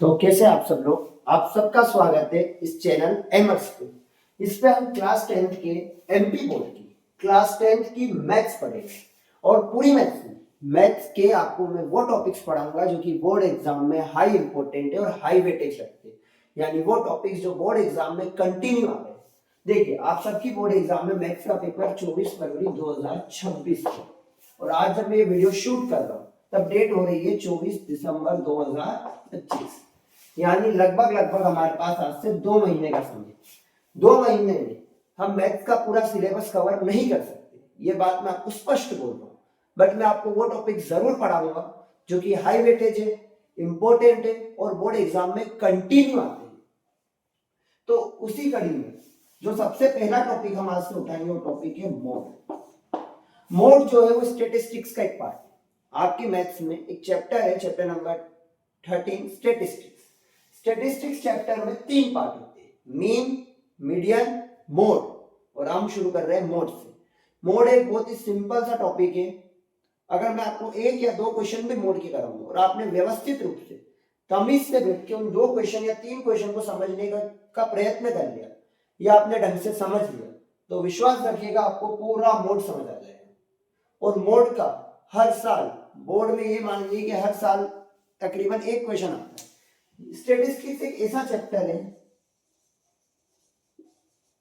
तो कैसे आप सब लोग, आप सबका स्वागत है इस चैनल एमर्स पे। इस पे हम क्लास 10th के एमपी बोर्ड की क्लास 10th की मैथ्स पढ़ेंगे और पूरी मैथ्स के आपको मैं वो टॉपिक्स पढ़ाऊंगा जो कि बोर्ड एग्जाम में हाई इंपॉर्टेंट है और हाई वेटेज रखते हैं, यानी वो टॉपिक्स जो बोर्ड एग्जाम में कंटिन्यू आ रहे हैं। देखिए, आप सबकी बोर्ड एग्जाम में मैथ्स का पेपर 24 फरवरी 2026 को, और आज जब मैं ये वीडियो शूट कर रहा हूँ तब डेट हो रही है 24 दिसंबर 2025, यानी लगभग हमारे पास आज से 2 महीने का समय। 2 महीने में हम मैथ्स का पूरा सिलेबस कवर नहीं कर सकते, ये बात मैं आपको स्पष्ट बोल रहा हूँ। बट मैं आपको वो टॉपिक जरूर पढ़ाऊंगा जो कि हाई वेटेज है, इंपॉर्टेंट है और बोर्ड एग्जाम में कंटिन्यू आते हैं। तो उसी कड़ी में जो सबसे पहला टॉपिक हम आज से उठाएंगे वो टॉपिक है मोड। मोड जो है वो स्टेटिस्टिक्स का एक पार्ट है। आपकी मैथ्स में एक चैप्टर है, chapter number 13 statistics. Statistics chapter में 3 पार्ट होते हैं, मीन, मीडियन, मोड। और हम शुरू कर रहे हैं मोड से। मोड एक बहुत ही सिंपल सा टॉपिक है। अगर मैं आपको 1 या 2 क्वेश्चन भी मोड के कराऊंगा और आपने व्यवस्थित रूप से तमीज से बैठ के उन 2 क्वेश्चन या 3 क्वेश्चन को समझने का प्रयत्न कर लिया या आपने ढंग से समझ लिया, तो विश्वास रखिएगा आपको पूरा मोड समझ आ जाएगा। और मोड का हर साल बोर्ड में ये मान लीजिए कि हर साल तकरीबन 1 क्वेश्चन आता है। स्टैटिस्टिक्स एक ऐसा चैप्टर है,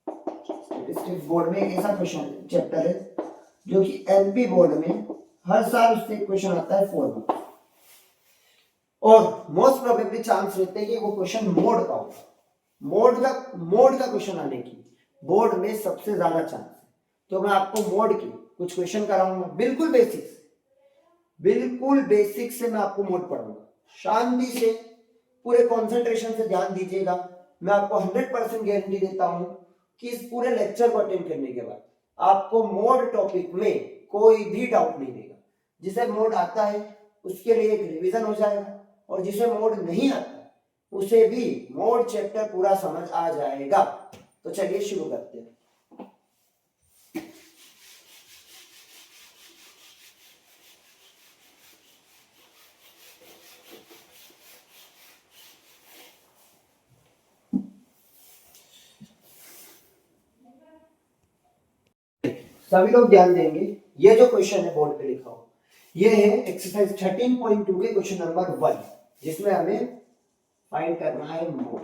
स्टैटिस्टिक्स बोर्ड में एक ऐसा क्वेश्चन चैप्टर है जो कि एमपी बोर्ड में हर साल उससे एक क्वेश्चन आता है 4 मार्क्स, और मोस्ट प्रोबेबली चांस रहते हैं कि वो क्वेश्चन मोड का होगा। मोड का क्वेश्चन आने की बोर्ड में सबसे ज्यादा चांस है। तो मैं आपको मोड के कुछ क्वेश्चन कराऊंगा, बिल्कुल बेसिक से मैं आपको मोड पढ़ाऊंगा। शांति से पूरे कंसंट्रेशन से ध्यान दीजिएगा। मैं आपको 100% गारंटी देता हूं कि इस पूरे लेक्चर को अटेंड करने के बाद आपको मोड टॉपिक में कोई भी डाउट नहीं रहेगा। जिसे मोड आता है उसके लिए एक रिवीजन हो जाएगा, और जिसे मोड नहीं आता उसे भी मोड चैप्टर पूरा समझ आ जाएगा। तो चलिए शुरू करते हैं। सभी लोग ध्यान देंगे, ये जो क्वेश्चन है बोर्ड पे लिखा हुआ, ये है एक्सरसाइज 13.2 के क्वेश्चन नंबर 1, जिसमें हमें फाइंड करना है मोड।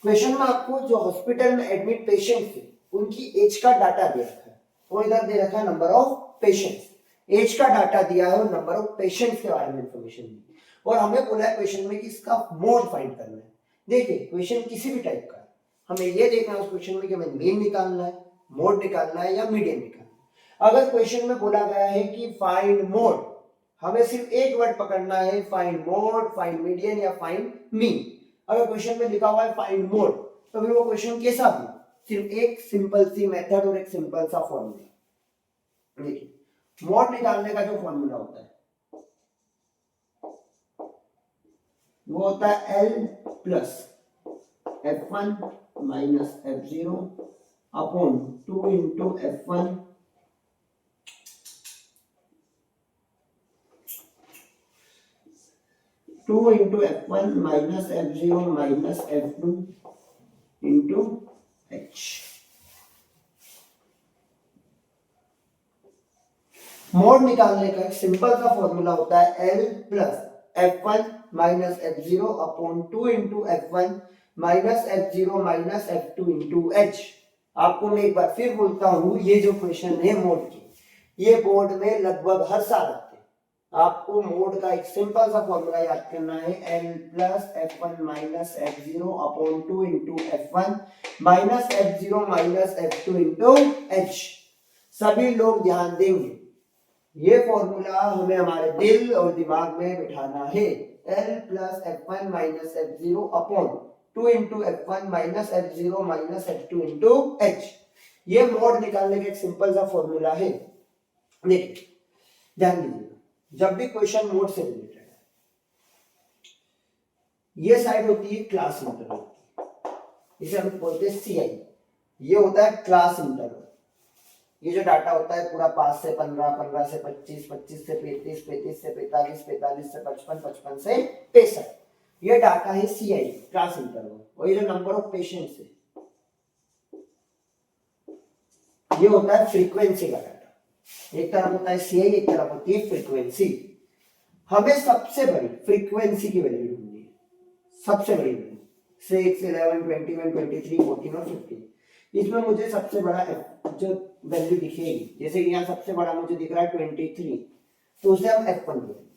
क्वेश्चन में आपको जो हॉस्पिटल में एडमिट पेशेंट्स है उनकी एज का डाटा दे रखा है, और इधर दे रखा है नंबर ऑफ पेशेंट्स। एज का डाटा दिया है और नंबर ऑफ पेशेंट्स के बारे में इंफॉर्मेशन दी, और हमें बोला है क्वेश्चन में कि इसका मोड फाइंड करना है। देखिए, क्वेश्चन किसी भी टाइप का है, हमें ये देखना है उस क्वेश्चन में कि हमें मीन निकालना है, मोड निकालना है या मीडियन निकालना है। अगर क्वेश्चन में बोला गया है कि फाइंड मोड, हमें सिर्फ एक वर्ड पकड़ना है, फाइंड मोड, फाइंड मीडियन या फाइंड मीन। अगर क्वेश्चन में लिखा हुआ है फाइंड मोड, तो फिर वो क्वेश्चन कैसा भी, सिर्फ एक सिंपल सी मेथड और एक सिंपल सा फॉर्मूला। देखिए, मोड निकालने का जो फॉर्मूला होता है वो होता है L plus F1 minus F0 upon 2 into F1 2 into F1 minus F0 minus F2 into H। Mode निकालने का एक सिंपल सा फॉर्मूला होता है L plus F1 minus F0 upon 2 into F1 minus F0 minus F2 into H। आपको मैं एक बार फिर बोलता हूं, ये जो क्वेश्चन है मोड की, ये बोर्ड में लगभग हर साल आते हैं। आपको मोड का एक सिंपल सा फॉर्मूला याद करना है, L plus F1 minus F0 upon 2 into F1 minus F0 minus F2 into H। सभी लोग ध्यान देंगे, ये फॉर्मूला हमें हमारे दिल और दिमाग में बिठाना है। L plus F1 minus F0 upon 2 into F1 minus F0 minus F2 into H। ये मोड निकालने का एक सिंपल सा फॉर्मूला है। देखिए, ध्यान दीजिएगा, जब भी क्वेश्चन मोड से रिलेटेड है, ये साइड होती है क्लास इंटरवल, इसे हम बोलते हैं CI। ये होता है क्लास इंटरवल। ये जो डाटा होता है पूरा 5 से 15, 15 से 25, 25 से 35, 35 से 45, 45 से 55, 55 से 65। ये डाटा है CI क्लास इंटरवल, और ये जो नंबर ऑफ पेशेंट्स है ये होता है फ्रीक्वेंसी का डाटा। एक तरफ होता है CI, एक तरफ होती है फ्रीक्वेंसी। हमें सबसे बड़ी फ्रीक्वेंसी की वैल्यू ढूंढनी है, सबसे बड़ी वैल्यू 6, 11, 21, 23, 14 और 15। इसमें मुझे सबसे बड़ा जो वैल्यू दिखेगी, जैसे कि यहाँ सबसे बड़ा मुझे दिख रहा है 23, तो उसे हम F1 बोलेंगे।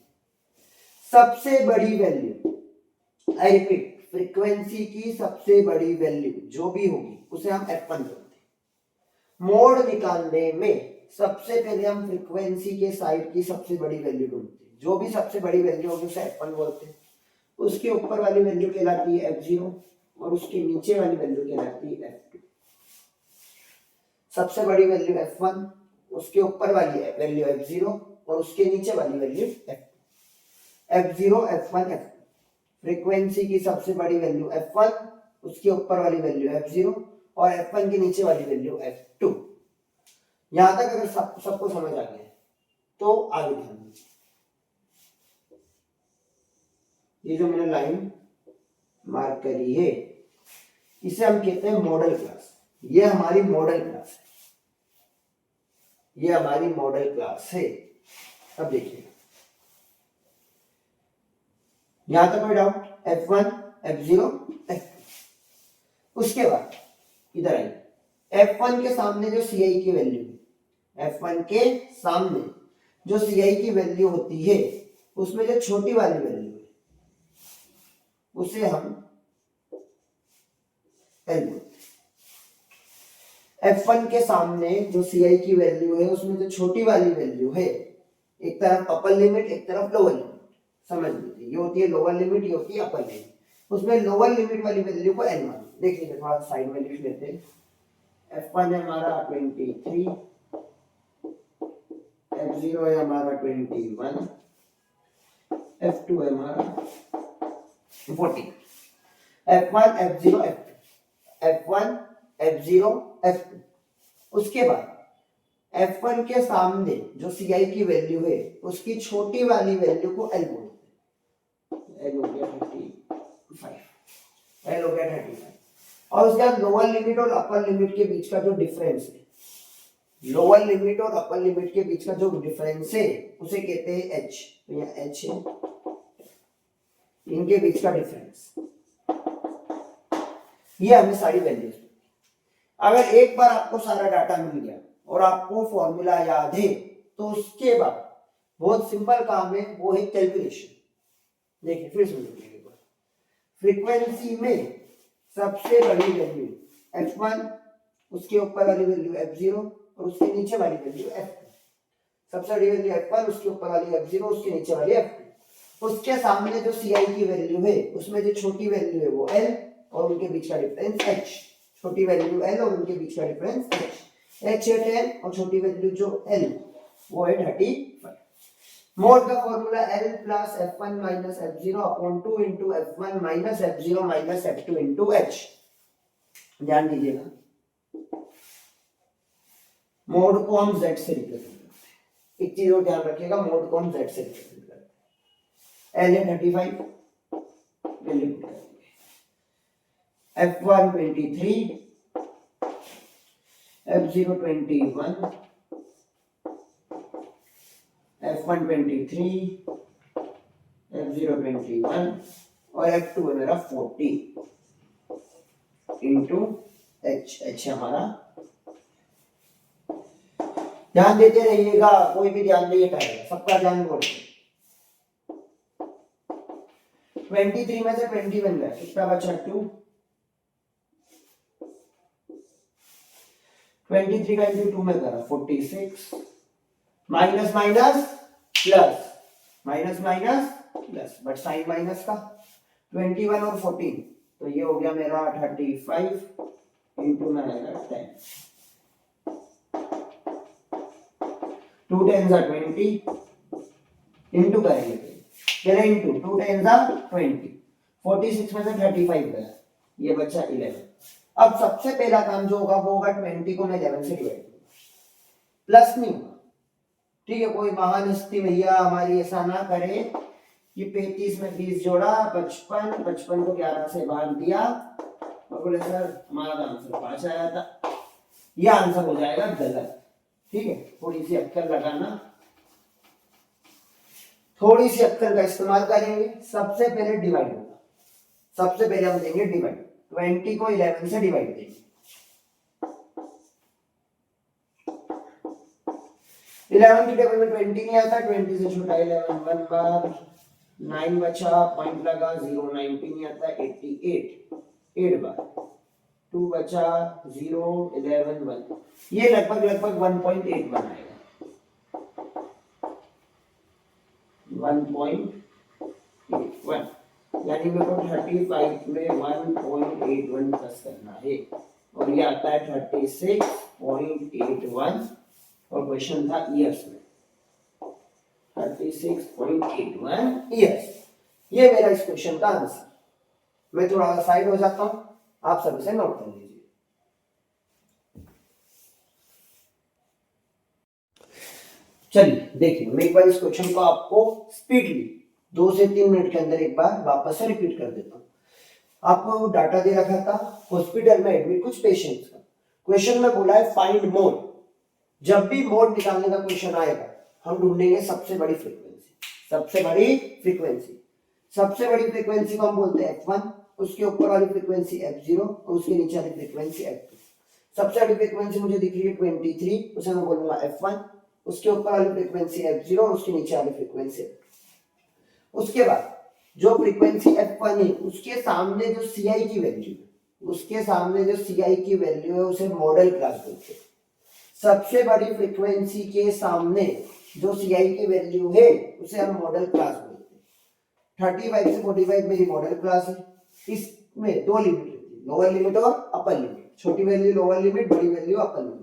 सबसे बड़ी वैल्यू, आई रिपीट, फ्रीक्वेंसी की सबसे बड़ी वैल्यू जो भी होगी उसे हम F1 बोलते हैं। मोड निकालने में सबसे पहले हम फ्रीक्वेंसी के साइड की सबसे बड़ी वैल्यू ढूंढते हैं, जो भी सबसे बड़ी वैल्यू होगी उसे F1 बोलते हैं। उसके ऊपर वाली वैल्यू कहलाती है F0 और उसके नीचे वाली वैल्यू कहलाती है F2। सबसे बड़ी वैल्यू F1, उसके ऊपर वाली वैल्यू F0 और उसके नीचे वाली value F0, F1, F2। Frequency की सबसे बड़ी वैल्यू F1, उसके ऊपर वाली वैल्यू F0 और F1 के नीचे वाली वैल्यू F2। यहां तक अगर सबको समझ आ गया तो आगे ध्यान दीजिए। ये जो मैंने लाइन मार्क करी है इसे हम कहते हैं मॉडल क्लास। ये हमारी मॉडल क्लास है, ये हमारी मॉडल क्लास है। अब देखिए यहां तक कोई डाउट? F1, F0, F2। उसके बाद इधर आइए, F1 के सामने जो CI की वैल्यू है, F1 के सामने जो CI की वैल्यू होती है उसमें जो छोटी वाली वैल्यू है उसे हम L बोलते हैं। F1 के सामने जो CI की वैल्यू है उसमें जो छोटी वाली वैल्यू है, एक तरफ अपर लिमिट एक तरफ लोअर लिमिट, समझ लीजिए ये होती है लोअर लिमिट, ये होती है अपर लिमिट। उसमें लोअर लिमिट वाली वैल्यू को L मान देख लीजिए, थोड़ा साइड में लिख लेते हैं। F1 है हमारा 23, F0 है हमारा 21, F2 है हमारा 14। F1, F0, F2, F1, F0, F2। उसके बाद F1 के सामने जो CI की वैल्यू है उसकी छोटी वाली वैल्यू को L बोलते हैं। L हो गया 35, L हो गया 35। और उसके बाद लोअर लिमिट और अपर लिमिट के बीच का जो डिफरेंस है, लोअर लिमिट और अपर लिमिट के बीच का जो डिफरेंस है उसे कहते हैं H। तो यहाँ H है, इनके बीच का डिफरेंस, ये हमें सारी वैल्यूज। अगर एक बार आपको सारा डाटा मिल गया और आपको फॉर्मूला याद है तो उसके बाद बहुत सिंपल काम है, वो है कैलकुलेशन। देखिए फिर सुन लीजिए एक बार। फ्रीक्वेंसी में सबसे बड़ी वैल्यू F1, उसके ऊपर वाली वैल्यू F0 और उसके नीचे वाली वैल्यू F2। सबसे बड़ी वैल्यू F1, उसके ऊपर वाली F0, उसके नीचे वाली F2। उसके सामने जो CI की वैल्यू है उसमें जो छोटी वैल्यू है वो L और उनके बीच का डिफरेंस H। छोटी वैल्यू L और उनके बीच का डिफरेंस H है 10 और छोटी वैल्यू जो L वो है 35। मोड का formula L plus F1 minus F0 upon 2 into F1 minus F0 minus F2 into H। ध्यान दीजिएगा, मोड को हम Z से रिप्रेजेंट करते हैं। एक चीज और ध्यान रखिएगा, मोड को हम Z से रिप्रेजेंट करते हैं। L है 35, value F1 23, F0 21, F1 23, F0 21 और F2 है मेरा 40 इंटू H हमारा। ध्यान देते रहिएगा, कोई भी ध्यान नहीं हटाएगा, सबका ध्यान बोल। 23 में से 21 गया, कितना बचा 2। 23 का इंटू 2 में करा 46, minus minus plus, minus minus plus, but sign minus का 21 और 14, तो ये हो गया मेरा 35 इंटू में आएगा 10। 2 10 20 इंटू करेंगे, पहले इंटू 2 10 20, 46 में से 35 गया, ये बचा 11। अब सबसे पहला काम जो होगा वो होगा 20 को मैं 11 से डिवाइड करूंगा, प्लस नहीं होगा। ठीक है, कोई महान हस्ती भैया हमारी ऐसा ना करे ये 35 में 20 जोड़ा 55, 55 को 11 से बांट दिया और बोले सर हमारा आंसर 5 आया था। ये आंसर हो जाएगा गलत। ठीक है, थोड़ी सी अक्कल लगाना, थोड़ी सी अक्कल का इस्तेमाल करेंगे। सबसे पहले डिवाइड होगा, सबसे पहले हम देंगे डिवाइड। 20 को 11 से डिवाइड देंगे। 11 की टेबल में 20 नहीं आता, 20 से छोटा 11 1 बार, 9 बचा, पॉइंट लगा, 0 19 नहीं आता, 88 8 बार, 2 बचा, 0 11 1, ये लगभग 1.8 बनाएगा, 1.81, यानी मेरे को 35 में 1.81 प्लस करना है और ये आता है 36.81 और क्वेश्चन था ईयर्स में, 36.81 ईयर्स। ये मेरा इस क्वेश्चन का आंसर। मैं थोड़ा सा साइड हो जाता हूं, आप सब इसे नोट कर लीजिए। चलिए देखिए, मैं एक बार इस क्वेश्चन को आपको स्पीडली 2 से 3 मिनट के अंदर एक बार वापस से रिपीट कर देता हूँ। आपको डाटा दे रखा था हॉस्पिटल में एडमिट कुछ पेशेंट्स का। क्वेश्चन में बोला है फाइंड मोड। जब भी मोड निकालने का क्वेश्चन आएगा हम ढूंढेंगे सबसे बड़ी फ्रीक्वेंसी। सबसे बड़ी फ्रीक्वेंसी, सबसे बड़ी फ्रीक्वेंसी को हम बोलते हैं f1, उसके ऊपर वाली फ्रीक्वेंसी f0 और उसके नीचे वाली फ्रीक्वेंसी f2। सबसे बड़ी फ्रीक्वेंसी मुझे दिख रही है 23, उसे मैं बोलूंगा f1, उसके ऊपर वाली फ्रीक्वेंसी f0 और उसके नीचे वाली फ्रीक्वेंसी f2। उसके बाद जो फ्रीक्वेंसी f1 है उसके सामने जो ci की वैल्यू है, उसके सामने जो ci की वैल्यू है उसे मॉडल क्लास बोलते हैं। सबसे बड़ी फ्रीक्वेंसी के सामने जो ci की वैल्यू है उसे हम मॉडल क्लास बोलते हैं। 35 से 45 मेरी मॉडल क्लास है। इसमें दो लिमिट होती है, लोअर लिमिट और अपर लिमिट। छोटी वैल्यू लोअर लिमिट, बड़ी वैल्यू अपर लिमिट।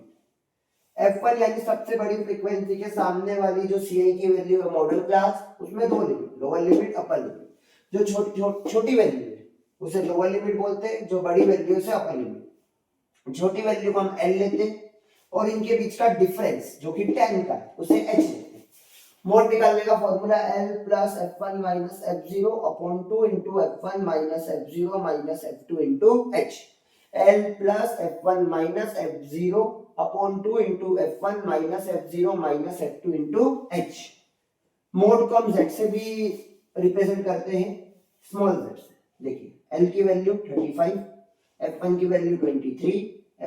f1 यानी सबसे बड़ी फ्रीक्वेंसी के सामने वाली जो ci की वैल्यू है मॉडल क्लास, उसमें दो limit, lower limit upper limit. जो छोटी वैल्यू है उसे लोअर लिमिट बोलते हैं, जो बड़ी वैल्यू है उसे अपर लिमिट। छोटी वैल्यू को हम l लेते हैं और इनके बीच का डिफरेंस जो कि 10 का है उसे h लेते हैं। मोड निकालने का formula l plus f1 minus f0 upon 2 into f1 minus f0 minus f2 into h। l plus f1 minus f0 upon 2 into f1 minus f0 minus f2 into h। Mode को हम z से भी represent करते हैं, small z से। देखिए l की value 35, f1 की वैल्यू 23,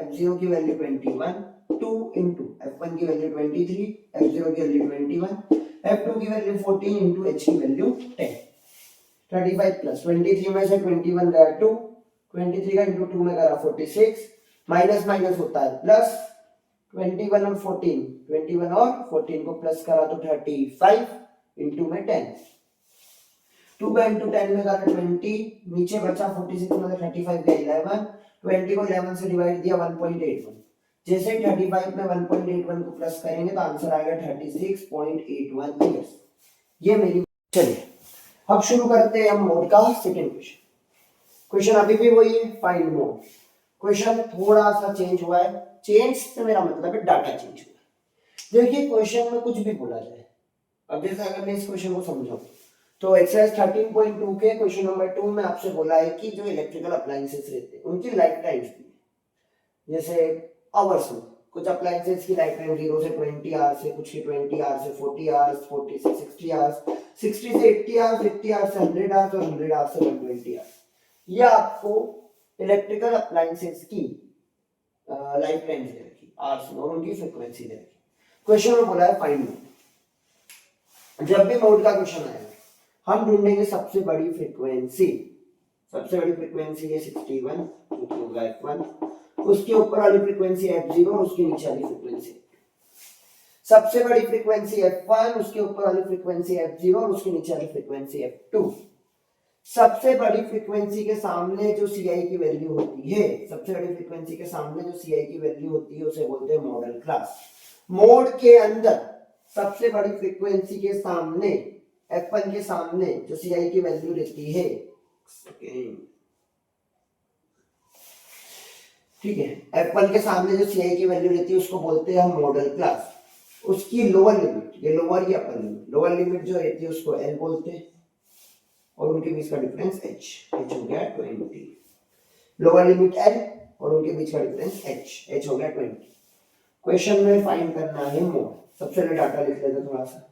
f0 की वैल्यू 21, 2 इंटू f1 की वैल्यू 23, f0 की वैल्यू 21, f2 की वैल्यू 14 इंटू h की वैल्यू 10। 35 प्लस 23 में से 21 गया 2, 23 का इंटू 2 में करा 46, माइनस माइनस होता है प्लस, 21 और 14, 21 और 14 को प्लस करा तो 35 इंटू में 10, 2 का इंटू 10 में करा 20, नीचे बचा 46 में से 35 गया 11, 20 को 11 से डिवाइड दिया 1.81। जैसे ही 35 में 1.81 को प्लस करेंगे तो आंसर आएगा 36.81 ईयर्स। ये मेरी। चलिए अब शुरू करते हैं हम मोड का सेकंड क्वेश्चन। क्वेश्चन अभी भी वही है, फाइंड मोड। क्वेश्चन थोड़ा सा चेंज हुआ है। चेंज से मेरा मतलब है डाटा चेंज हुआ है। देखिए क्वेश्चन में कुछ भी बोला जाए, अब जैसे अगर मैं इस क्वेश्चन को समझाऊं तो एक्सरसाइज 13.2 के क्वेश्चन नंबर 2 में आपसे बोला है कि जो इलेक्ट्रिकल अप्लायंसेस रहते हैं उनकी लाइफ टाइम दी है। जैसे आवर्स में कुछ अप्लायंसेस की लाइफ टाइम 0 से 20 आवर्स है, कुछ की 20 आवर्स से 40 आवर्स, 40 से 60 आवर्स, 60 से 80 आवर्स, 80 आवर्स से 100 आवर्स और 100 आवर्स से 120 आवर्स। ये आपको इलेक्ट्रिकल अप्लायंसेस की लाइफ टाइम दे रखी, आवर्स में, और उनकी फ्रीक्वेंसी दे रखी। क्वेश्चन में बोला है फाइंड मोड। जब भी मोड का क्वेश्चन आएगा हम ढूंढेंगे सबसे बड़ी फ्रीक्वेंसी। सबसे बड़ी फ्रीक्वेंसी है 61 जो कि होगा f1, उसके ऊपर वाली फ्रीक्वेंसी f0 और उसके नीचे वाली फ्रीक्वेंसी। सबसे बड़ी फ्रीक्वेंसी f1, उसके ऊपर वाली फ्रीक्वेंसी f0 और उसके नीचे वाली फ्रीक्वेंसी f2। सबसे बड़ी फ्रीक्वेंसी के सामने जो ci की वैल्यू होती है, सबसे बड़ी फ्रीक्वेंसी के सामने जो ci की वैल्यू होती है उसे बोलते हैं मॉडल क्लास। मोड के अंदर सबसे बड़ी फ्रीक्वेंसी के सामने f1 के सामने जो ci की वैल्यू रहती है, ठीक है, f1 के सामने जो ci की वैल्यू रहती है उसको बोलते हैं हम मॉडल क्लास। उसकी लोअर लिमिट, ये लोअर या अपर लिमिट, लोअर लिमिट जो रहती है उसको l बोलते हैं और उनके बीच का डिफरेंस h, h हो गया 20। लोअर लिमिट l और उनके बीच का डिफरेंस h, h हो गया 20। क्वेश्चन में फाइंड करना है मोड। सबसे पहले डाटा लिख लेते हैं थोड़ा सा।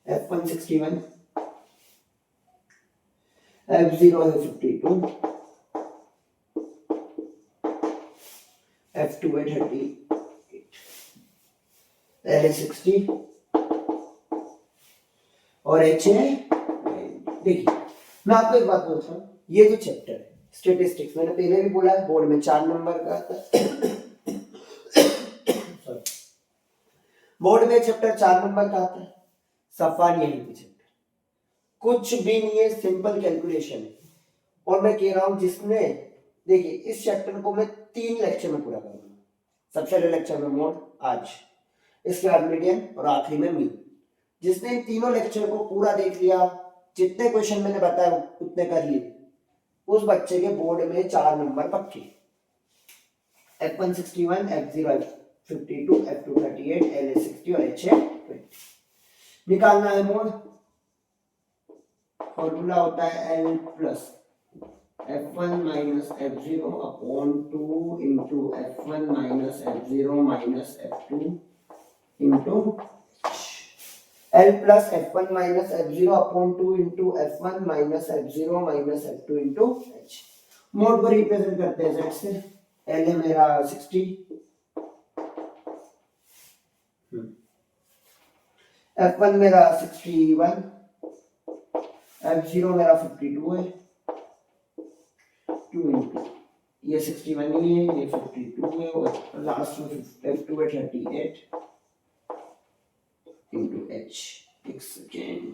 f1 61, f0 है 52, f2 है 38, l है 60 और h है। देखिए मैं आपको एक बात बोलता हूँ, ये जो चैप्टर है स्टेटिस्टिक्स, मैंने पहले भी बोला है बोर्ड में 4 नंबर का आता है। बोर्ड में चैप्टर 4 नंबर का आता है। सफारी यहीं पे चैप्टर कुछ भी नहीं है, सिंपल कैलकुलेशन है। और मैं कह रहा हूं जिसने, देखिए इस चैप्टर को मैं 3 लेक्चर में पूरा करूंगा। सबसे पहले लेक्चर में मोड आज, इसके बाद मीडियन और आखिरी में मीन। जिसने इन तीनों लेक्चर को पूरा देख लिया, जितने क्वेश्चन मैंने बताया उतने कर लिए, उस बच्चे के बोर्ड में 4 नंबर पक्के। f1 61, f0 52, f2 38, l 60 और h 20। निकालना है मोड। फॉर्मूला होता है l plus f1 minus f0 upon 2 into f1 minus f0 minus f2 into l plus f1 minus f0 upon 2 into f1 minus f0 minus f2 into h। Mode को represent करते हैं z से। l है मेरा 60, f1 मेरा 61, f0 मेरा 52 है, 2 into ये 61 नहीं है, ये 52 है और लास्ट में f2 है 38 इंटू h। एक सेकेंड,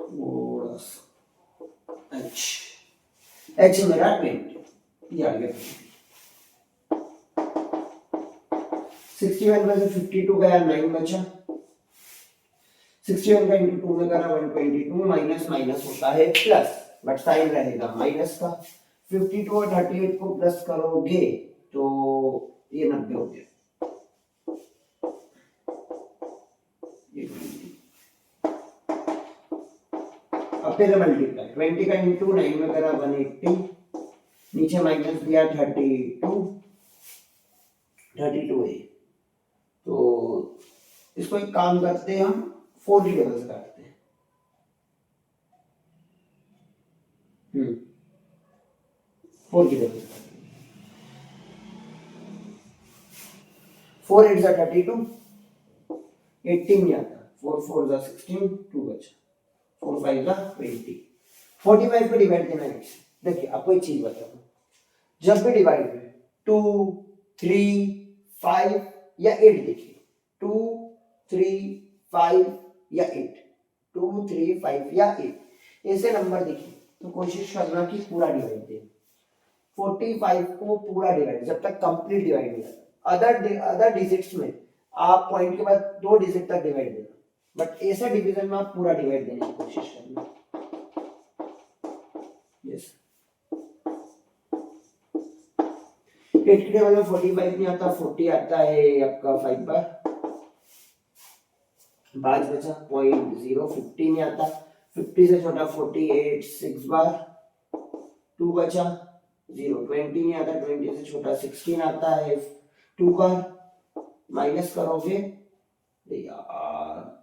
थोड़ा सा h मेरा 20, ये आ गया 61 में से 52 गया 9 बचा। 61 का इंटू 2 में करा 122, माइनस माइनस होता है प्लस, बट साइन रहेगा माइनस का। 52 और 38 को प्लस करोगे तो ये 90 हो गया। अब पहले मल्टीप्लाई, 20 का इंटू 9 में करा 180, नीचे माइनस दिया 32 है। तो इसको एक काम करते हैं, हम 4 की टेबल से काटते हैं। 4 की टेबल से काटते हैं। 4 8 जा 32, 18 नहीं आता, 4 4 जा 16, 2 बचा, 4 5 जा 20। 45 को डिवाइड देना है। देखिए आपको एक चीज बताऊं, जब भी डिवाइड में 2 3 5 या 8 देखिए, 2 3 5 या 8, 2 3 5 या 8 ऐसे नंबर देखिए तो कोशिश करना कि पूरा डिवाइड दे। 45 को पूरा डिवाइड, जब तक कंप्लीट डिवाइड नहीं आता। अदर डिजिट्स में आप पॉइंट के बाद 2 डिजिट तक डिवाइड देना, बट ऐसे डिवीजन में आप पूरा डिवाइड देने की कोशिश करना। यस 8 के टेबल में 45 नहीं आता, 40 आता है आपका 5 बार, 5 बचा 0.0। 50 नहीं आता, 50 से छोटा 48 6 बार, 2 बचा 0। 20 नहीं आता, 20 से छोटा 16 आता है 2 बार, माइनस करोगे यार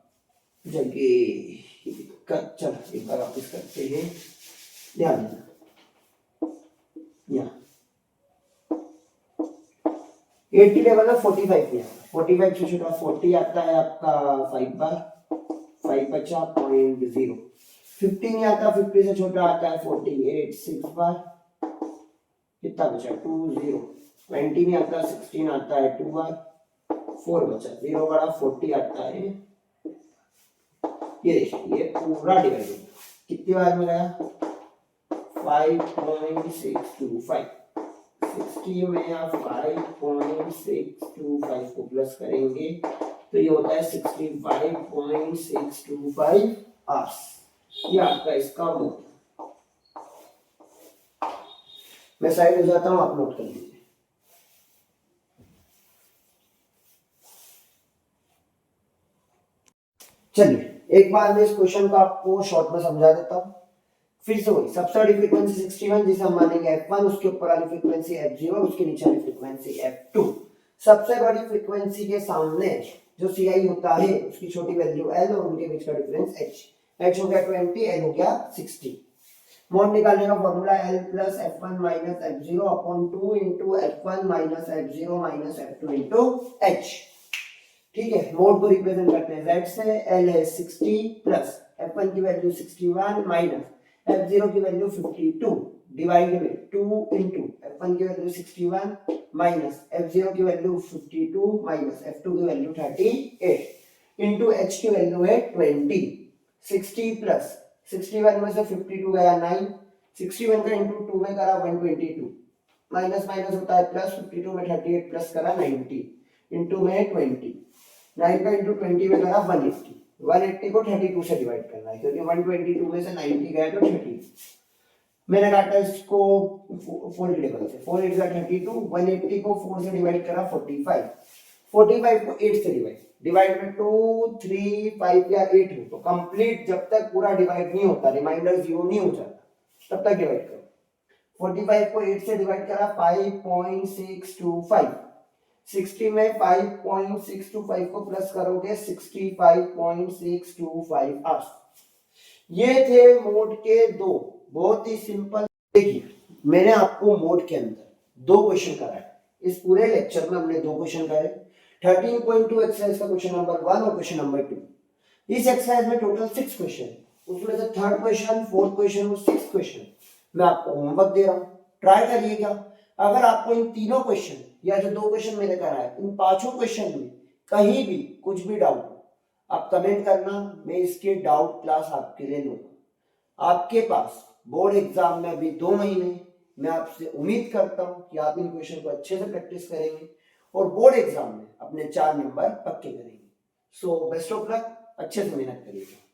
जगह चल एक बार वापस करते हैं, ध्यान देना। यहाँ 80 टेबल में 45 नहीं आता, 45 से छोटा 40 आता है आपका 5 बार, 5 बचा 0.0। 50 नहीं आता, 50 से छोटा आता है 48 6 बार, कितना बचा 20। 20 नहीं आता, 16 आता है 2 बार, 4 बचा, 0 बड़ा 40 आता है। ये देखिए ये पूरा डिवाइड कितनी बार में गया 5.625। 60 में आप 5.625 को प्लस करेंगे तो ये होता है 65.625 आवर्स। ये आपका इसका होता है। मैं साइड हो जाता हूं, आप नोट कर लीजिए। चलिए एक बार मैं इस क्वेश्चन को आपको शॉर्ट में समझा देता हूँ। फिर से वही, सबसे बड़ी फ्रीक्वेंसी 61 जिसे हम मानेंगे f1, उसके ऊपर वाली फ्रीक्वेंसी f0, उसके नीचे वाली फ्रीक्वेंसी f2। सबसे बड़ी फ्रीक्वेंसी के सामने जो ci होता है उसकी छोटी वैल्यू l और उनके बीच का डिफरेंस h हो गया 20, l हो गया 60। मोड निकालने का formula l plus f1 minus f0 upon 2 into f1 minus f0 minus f2 into h। ठीक है, मोड को रिप्रेजेंट करते हैं z से। l है 60 प्लस f1 की वैल्यू 61 माइनस f0 की वैल्यू 52 डिवाइड में 2 इंटू f1 की वैल्यू 61 माइनस f0 की वैल्यू 52 माइनस f2 की वैल्यू 38 इंटू h की वैल्यू है 20। 60 प्लस 61 में से 52 गया 9, 61 का इंटू 2 में करा 122, माइनस माइनस होता है प्लस, 52 में 38 प्लस करा 90 इंटू में 20, 9 का इंटू 20 में करा 180, 180 को 32 से डिवाइड करना है क्योंकि 122 में से 90 गया तो 30। मैंने काटा इसको 4 टेबल से, 4 8 का 32, 180 को 4 से डिवाइड करा 45, 45 को 8 से डिवाइड में 2 3 5 या 8 हो तो कंप्लीट जब तक पूरा डिवाइड नहीं होता, रिमाइंडर 0 नहीं हो जाता तब तक डिवाइड करो। 45 को 8 से डिवाइड करा 5.625, 60 में 5.625 को प्लस करोगे 65.625 आंसर। ये थे मोड के दो बहुत ही सिंपल। देखिए मैंने आपको मोड के अंदर दो क्वेश्चन कराए, इस पूरे लेक्चर में हमने दो क्वेश्चन कराए। 13.2 एक्सरसाइज का क्वेश्चन नंबर 1 और क्वेश्चन नंबर 2। इस एक्सरसाइज में टोटल 6 क्वेश्चन, उसमें से थर्ड क्वेश्चन, फोर्थ क्वेश्चन और सिक्स्थ क्वेश्चन मैं आपको होमवर्क दे रहा हूं, ट्राई करिएगा। अगर आपको इन तीनों क्वेश्चन या जो दो क्वेश्चन मैंने कराए इन पांचों क्वेश्चन में कहीं भी कुछ भी डाउट हो आप कमेंट करना, मैं इसके डाउट क्लास आपके लिए लूंगा। आपके पास बोर्ड एग्जाम में अभी 2 महीने, मैं आपसे उम्मीद करता हूं कि आप इन क्वेश्चन को अच्छे से प्रैक्टिस करेंगे और बोर्ड एग्जाम में अपने 4 नंबर पक्के करेंगे। सो बेस्ट ऑफ लक, अच्छे से मेहनत करिएगा।